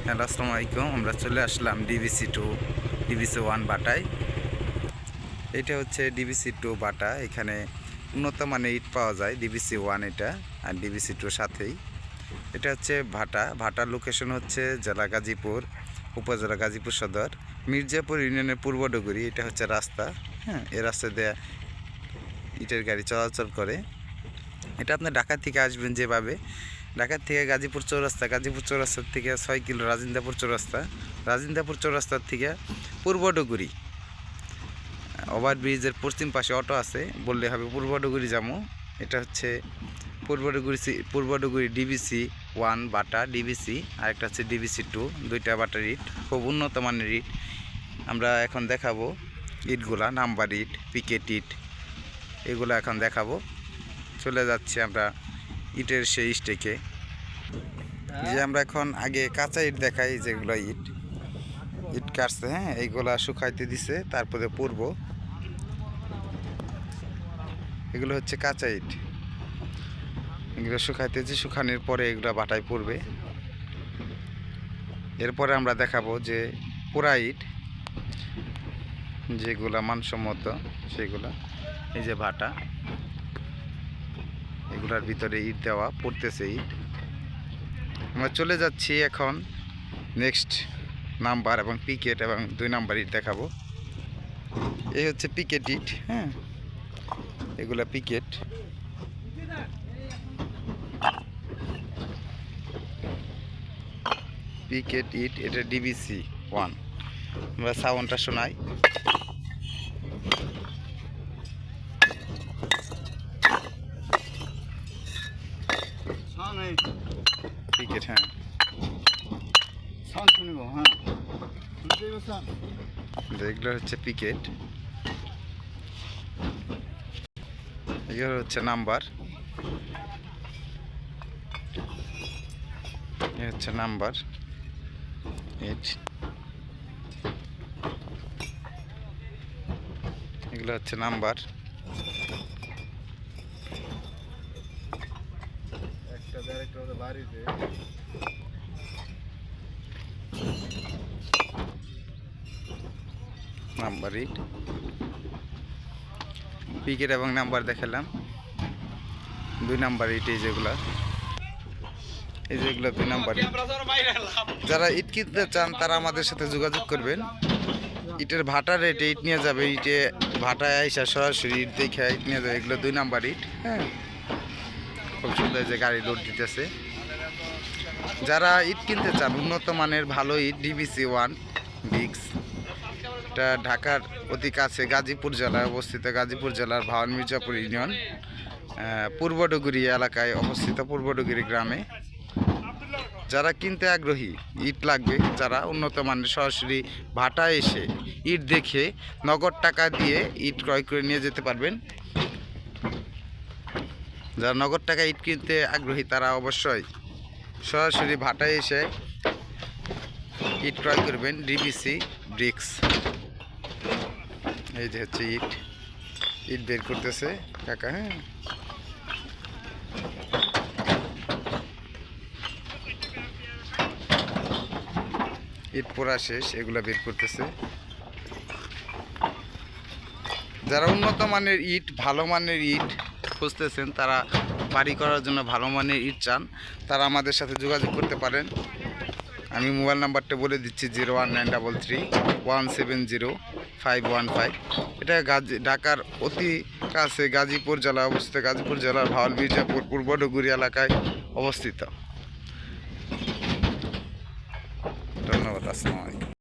Hello, আসসালামু আলাইকুম। আমরা চলে আসলাম ডিবিসি 2 ডিবিসি 1 বাটায়। এটা হচ্ছে ডিবিসি 2 বাটা। এখানে উন্নত মানের ইট পাওয়া যায় ডিবিসি 1 এটা আর ডিবিসি 2 সাথেই। এটা হচ্ছে ভাটার লোকেশন হচ্ছে জেলা গাজীপুর, উপজেলা গাজীপুর সদর, মির্জাপুর ইউনিয়নের পূর্ব ডুগুরি। এটা হচ্ছে রাস্তা। হ্যাঁ, এই রাস্তা দিয়ে ইটের গাড়ি চলাচল করে। এটা আপনি ঢাকা থেকে আসবেন যেভাবে, ঢাকা থেকে গাজীপুর চৌরাস্তা, গাজীপুর চৌরাস্তার থেকে 6 কিলো রাজিন্দাপুর চৌরাস্তা, রাজিন্দাপুর চৌরাস্তার থেকে পূর্ব ডুগুরি ওভারব্রিজের পশ্চিম পাশে অটো আছে, বললে হবে পূর্ব ডুগুরি যাবো। এটা হচ্ছে পূর্ব ডুগুরি ডিবিসি 1 বাটা ডিবিসি, আর একটা হচ্ছে ডিবিসি 2, দুইটা বাটার ইট, খুব উন্নত মানের ইট। আমরা এখন দেখাবো ইটগুলা, নাম্বার ইট, পিকেট ইট, এগুলো এখন দেখাবো। চলে যাচ্ছি আমরা ইটের সেই স্টেকে। যে আমরা এখন আগে কাঁচা ইট দেখাই, যেগুলো ইট কাটছে, হ্যাঁ, এইগুলা শুকাইতে দিছে, তারপরে পূর্ব এগুলো হচ্ছে কাঁচা ইট, এগুলো শুকাইতেছি, শুকানোর পরে এগুলো বাটায় পড়বে। এরপরে আমরা দেখাবো যে পোড়া ইট, যেগুলা মানসম্মত সেগুলা। এই যে ভাটা, এগুলার ভিতরে ইট দেওয়া, পড়তেছে ইট। আমরা চলে যাচ্ছি এখন নেক্সট নাম্বার এবং পিকেট এবং 2 নাম্বার ইট দেখাবো। এই হচ্ছে পিকেট ইট, হ্যাঁ, এগুলা পিকেট। ইট, এটা ডিবিসি 1। আমরা সাউন্ডটা শোনাই। পিকেট, হ্যাঁ, এগুলো হচ্ছে পিকেট, এগুলো হচ্ছে নাম্বার, এ হচ্ছে নাম্বার ইট, এগুলো হচ্ছে নাম্বার। নাম্বার ইট, পিকেট এবং নাম্বার দেখালাম। 2 নাম্বার ইট, এই যেগুলো 2 নাম্বার ইট। যারা ইট কিনতে চান তারা আমাদের সাথে যোগাযোগ করবেন। ইটের ভাটার রেটে ইট নিয়ে যাবে, ইটে ভাটায় আইসা সরাসরি ইট দেখে ইট নিয়ে যাবে। এগুলো 2 নাম্বার ইট, হ্যাঁ, খুব সুন্দর যে গাড়ি লোড দিতেছে। যারা ইট কিনতে চান উন্নত মানের ভালো ইট, ডিবিসি 1 বিক্স, এটা ঢাকার অতি কাছে গাজীপুর জেলায় অবস্থিত, গাজীপুর জেলার ভাওয়ান মির্জাপুর ইউনিয়ন, পূর্ব ডুগুরি এলাকায় অবস্থিত, পূর্ব ডুগুরি গ্রামে। যারা কিনতে আগ্রহী, ইট লাগবে, যারা উন্নত মানের, সরাসরি ভাটায় এসে ইট দেখে নগদ টাকা দিয়ে ইট ক্রয় করে নিয়ে যেতে পারবেন। যারা নগদ টাকা ইট কিনতে আগ্রহী তারা অবশ্যই সরাসরি ভাটায় এসে ইট ক্রয় করবেন। DBC bricks. এই যে হচ্ছে ইট বের করতেছে কাকা, হ্যাঁ, ইট পোড়া শেষ, এগুলা বের করতেছে। যারা উন্নত মানের ইট, ভালো মানের ইট খুঁজতেছেন, তারা বাড়ি করার জন্য ভালো মানের ইট চান, তারা আমাদের সাথে যোগাযোগ করতে পারেন। আমি মোবাইল নাম্বারটা বলে দিচ্ছি, 01933170515। এটা ঢাকার অতি কাছে গাজীপুর জেলা অবস্থিত, গাজীপুর জেলার ভাওয়াল মির্জাপুর পূর্ব ডুগুরি এলাকায় অবস্থিত। ধন্যবাদ, আসসালামু আলাইকুম।